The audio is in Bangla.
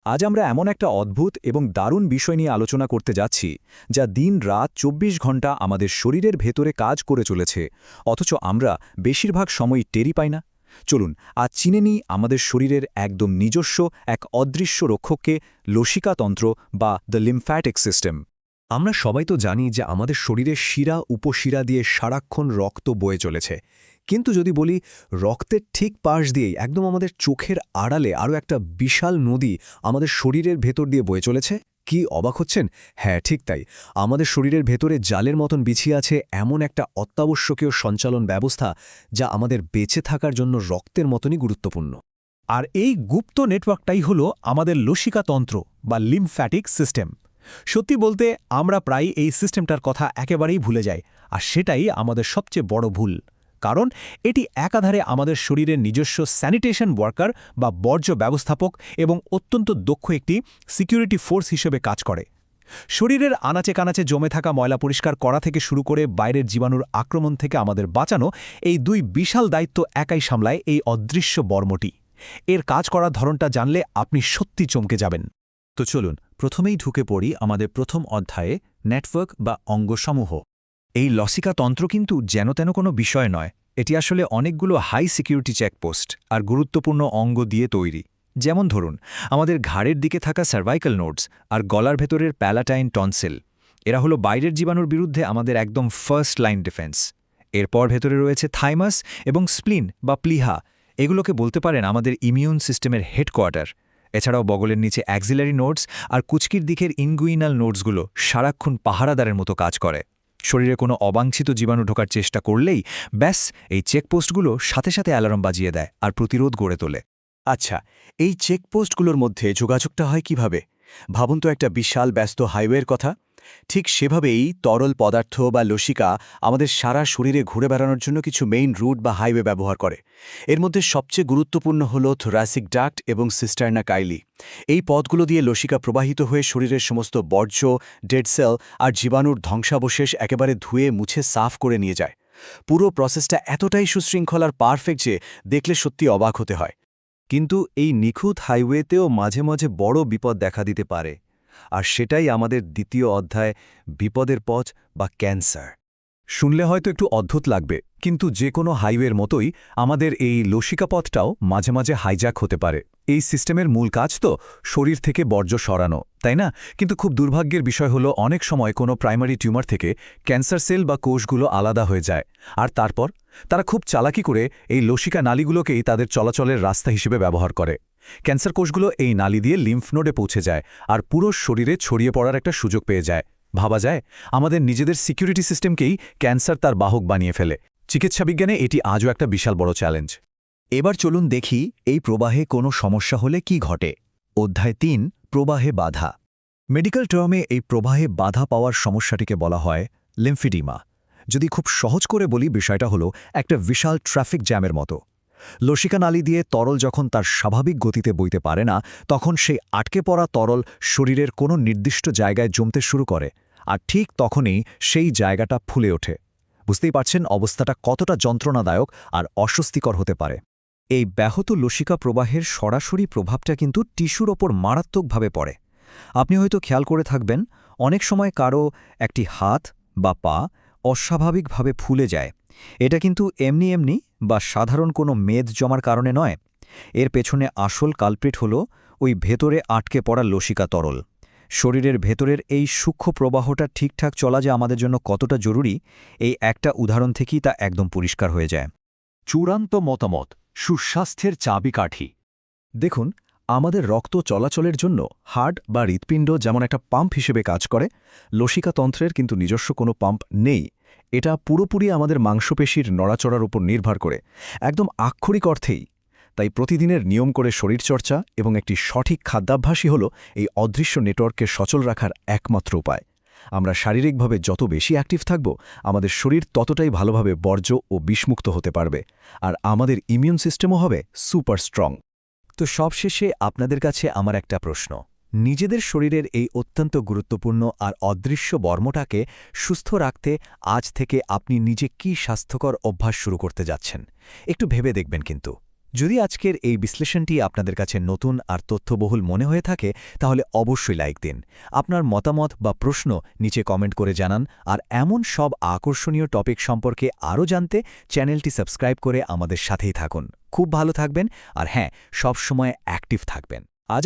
আজ আমরা এমন একটা অদ্ভুত এবং দারুণ বিষয় নিয়ে আলোচনা করতে যাচ্ছি যা দিন রাত ২৪ ঘন্টা আমাদের শরীরের ভেতরে কাজ করে চলেছে, অথচ আমরা বেশিরভাগ সময় টেরই পাই না। চলুন আজ চিনে নিই আমাদের শরীরের একদম নিজস্ব এক অদৃশ্য রক্ষককে, লসিকাতন্ত্র বা দ্য লিম্ফ্যাটিক সিস্টেম। আমরা সবাই তো জানি যে আমাদের শরীরের শিরা উপশিরা দিয়ে সারাক্ষণ রক্ত বয়ে চলেছে, কিন্তু যদি বলি রক্তের ঠিক পাশ দিয়েই একদম আমাদের চোখের আড়ালে আরও একটা বিশাল নদী আমাদের শরীরের ভেতর দিয়ে বয়ে চলেছে, কি অবাক হচ্ছেন? হ্যাঁ, ঠিক তাই। আমাদের শরীরের ভেতরে জালের মতন বিছিয়ে আছে এমন একটা অত্যাবশ্যকীয় সঞ্চালন ব্যবস্থা যা আমাদের বেঁচে থাকার জন্য রক্তের মতনই গুরুত্বপূর্ণ। আর এই গুপ্ত নেটওয়ার্কটাই হলো আমাদের লসিকাতন্ত্র বা লিম্ফ্যাটিক সিস্টেম। সত্যি বলতে আমরা প্রায় এই সিস্টেমটার কথা একেবারেই ভুলে যাই, আর সেটাই আমাদের সবচেয়ে বড় ভুল। কারণ এটি একাধারে আমাদের শরীরের নিজস্ব স্যানিটেশন ওয়ার্কার বা বর্জ্য ব্যবস্থাপক এবং অত্যন্ত দক্ষ একটি সিকিউরিটি ফোর্স হিসেবে কাজ করে। শরীরের আনাচে কানাচে জমে থাকা ময়লা পরিষ্কার করা থেকে শুরু করে বাইরের জীবাণুর আক্রমণ থেকে আমাদের বাঁচানো, এই দুই বিশাল দায়িত্ব একাই সামলায় এই অদৃশ্য বর্মটি। এর কাজ করার ধরনটা জানলে আপনি সত্যি চমকে যাবেন। তো চলুন প্রথমেই ঢুকে পড়ি আমাদের প্রথম অধ্যায়ে, নেটওয়ার্ক বা অঙ্গসমূহ। এই লসিকাতন্ত্র কিন্তু যেন কোনো বিষয় নয়, এটি আসলে অনেকগুলো হাই সিকিউরিটি চেকপোস্ট আর গুরুত্বপূর্ণ অঙ্গ দিয়ে তৈরি। যেমন ধরুন আমাদের ঘাড়ের দিকে থাকা সার্ভাইকাল নোডস আর গলার ভেতরের প্যালাটাইন টনসিল, এরা হলো বাইরের জীবাণুর বিরুদ্ধে আমাদের একদম ফার্স্ট লাইন ডিফেন্স। এরপর ভেতরে রয়েছে থাইমাস এবং স্প্লিন বা প্লিহা, এগুলোকে বলতে পারেন আমাদের ইমিউন সিস্টেমের হেডকোয়ার্টার। এছাড়াও বগলের নিচে অ্যাক্সিলারি নোডস আর কুচকির দিকের ইনগুইনাল নোডসগুলো সারাক্ষণ পাহারাদারের মতো কাজ করে। শরীরে কোনো অবাঞ্ছিত জীবাণু ঢোকার চেষ্টা করলেই ব্যাস এই চেকপোস্টগুলো সাথে সাথে অ্যালার্ম বাজিয়ে দেয় আর প্রতিরোধ গড়ে তোলে। আচ্ছা, এই চেকপোস্টগুলোর মধ্যে যোগাযোগটা হয় কিভাবে? ভাবুন তো একটা বিশাল ব্যস্ত হাইওয়ের কথা। ঠিক সেভাবেই তরল পদার্থ বা লসিকা আমাদের সারা শরীরে ঘুরে বেড়ানোর জন্য কিছু মেইন রুট বা হাইওয়ে ব্যবহার করে। এর মধ্যে সবচেয়ে গুরুত্বপূর্ণ হল থোরাসিক ডাক্ট এবং সিস্টার্না কাইলি। এই পথগুলো দিয়ে লসিকা প্রবাহিত হয়ে শরীরের সমস্ত বর্জ্য, ডেড সেল আর জীবাণুর ধ্বংসাবশেষ একেবারে ধুয়ে মুছে সাফ করে নিয়ে যায়। পুরো প্রসেসটা এতটাই সুশৃঙ্খল আর পারফেক্ট যে দেখলে সত্যি অবাক হতে হয়। কিন্তু এই নিখুঁত হাইওয়েতেও মাঝে মাঝে বড় বিপদ দেখা দিতে পারে, আর সেটাই আমাদের দ্বিতীয় অধ্যায়, বিপদের পথ বা ক্যান্সার। শুনলে হয়তো একটু অদ্ভুত লাগবে, কিন্তু যে কোনো হাইওয়ের মতোই আমাদের এই লসিকাপথটাও মাঝে মাঝে হাইজ্যাক হতে পারে। এই সিস্টেমের মূল কাজ তো শরীর থেকে বর্জ্য সরানো, তাই না? কিন্তু খুব দুর্ভাগ্যের বিষয় হলো অনেক সময় কোনো প্রাইমারি টিউমার থেকে ক্যান্সার সেল বা কোষগুলো আলাদা হয়ে যায়, আর তারপর তারা খুব চালাকি করে এই লসিকা নালীগুলোকেই তাদের চলাচলের রাস্তা হিসেবে ব্যবহার করে। ক্যান্সার কোষগুলো এই নালী দিয়ে লিম্ফ নোডে পৌঁছে যায় আর পুরো শরীরে ছড়িয়ে পড়ার একটা সুযোগ পেয়ে যায়। ভাবা যায় আমাদের নিজেদের সিকিউরিটি সিস্টেমকেই ক্যান্সার তার বাহক বানিয়ে ফেলে। চিকিৎসাবিজ্ঞানে এটি আজও একটা বিশাল বড় চ্যালেঞ্জ। এবার চলুন দেখি এই প্রবাহে কোনো সমস্যা হলে কি ঘটে। অধ্যায় ৩, প্রবাহে বাধা। মেডিকেল টার্মে এই প্রবাহে বাধা পাওয়ার সমস্যাটিকে বলা হয় লিম্ফিডিমা। যদি খুব সহজ করে বলি, বিষয়টা হলো একটা বিশাল ট্রাফিক জ্যামের মতো। লসিকা নালী দিয়ে তরল যখন তার স্বাভাবিক গতিতে বইতে পারে না, তখন সেই আটকে পড়া তরল শরীরের কোনো নির্দিষ্ট জায়গায় জমতে শুরু করে, আর ঠিক তখনই সেই জায়গাটা ফুলে ওঠে। বুঝতেই পারছেন অবস্থাটা কতটা যন্ত্রণাদায়ক আর অস্বস্তিকর হতে পারে। এই ব্যাহত লসিকা প্রবাহের সরাসরি প্রভাবটা কিন্তু টিস্যুর ওপর মারাত্মকভাবে পড়ে। আপনি হয়তো খেয়াল করে থাকবেন, অনেক সময় কারো একটি হাত বা পা অস্বাভাবিকভাবে ফুলে যায়। এটা কিন্তু এমনি বা সাধারণ কোনো মেদ জমার কারণে নয়। এর পেছনে আসল কালপ্রিট হল ওই ভেতরে আটকে পড়া লসিকা তরল। শরীরের ভেতরের এই সূক্ষ্ম প্রবাহটা ঠিকঠাক চলা যে আমাদের জন্য কতটা জরুরি, এই একটা উদাহরণ থেকেই তা একদম পরিষ্কার হয়ে যায়। চূড়ান্ত মতামত: সুস্বাস্থ্যের চাবিকাঠি। দেখুন, আমাদের রক্ত চলাচলের জন্য হার্ট বা হৃৎপিণ্ড যেমন একটা পাম্প হিসেবে কাজ করে, লসিকাতন্ত্রের কিন্তু নিজস্ব কোনো পাম্প নেই। এটা পুরোপুরি আমাদের মাংসপেশির নড়াচড়ার উপর নির্ভর করে, একদম আক্ষরিক অর্থেই। তাই প্রতিদিনের নিয়ম করে শরীরচর্চা এবং একটি সঠিক খাদ্যাভ্যাসই হল এই অদৃশ্য নেটওয়ার্ককে সচল রাখার একমাত্র উপায়। আমরা শারীরিকভাবে যত বেশি অ্যাক্টিভ থাকব, আমাদের শরীর ততটাই ভালোভাবে বর্জ্য ও বিষমুক্ত হতে পারবে, আর আমাদের ইমিউন সিস্টেমও হবে সুপার স্ট্রং। তো সবশেষে আপনাদের কাছে আমার একটা প্রশ্ন: নিজেদের শরীরের এই অত্যন্ত গুরুত্বপূর্ণ আর অদৃশ্য বর্মটাকে সুস্থ রাখতে আজ থেকে আপনি নিজে কী স্বাস্থ্যকর অভ্যাস শুরু করতে যাচ্ছেন? একটু ভেবে দেখবেন কিন্তু। যদি আজকের এই বিশ্লেষণটি আপনাদের কাছে নতুন আর তথ্যবহুল মনে হয়ে থাকে তাহলে অবশ্যই লাইক দিন। আপনার মতামত বা প্রশ্ন নিচে কমেন্ট করে জানান, আর এমন সব আকর্ষণীয় টপিক সম্পর্কে আরও জানতে চ্যানেলটি সাবস্ক্রাইব করে আমাদের সাথেই থাকুন। খুব ভালো থাকবেন, আর হ্যাঁ, সব সময় অ্যাক্টিভ থাকবেন। আজ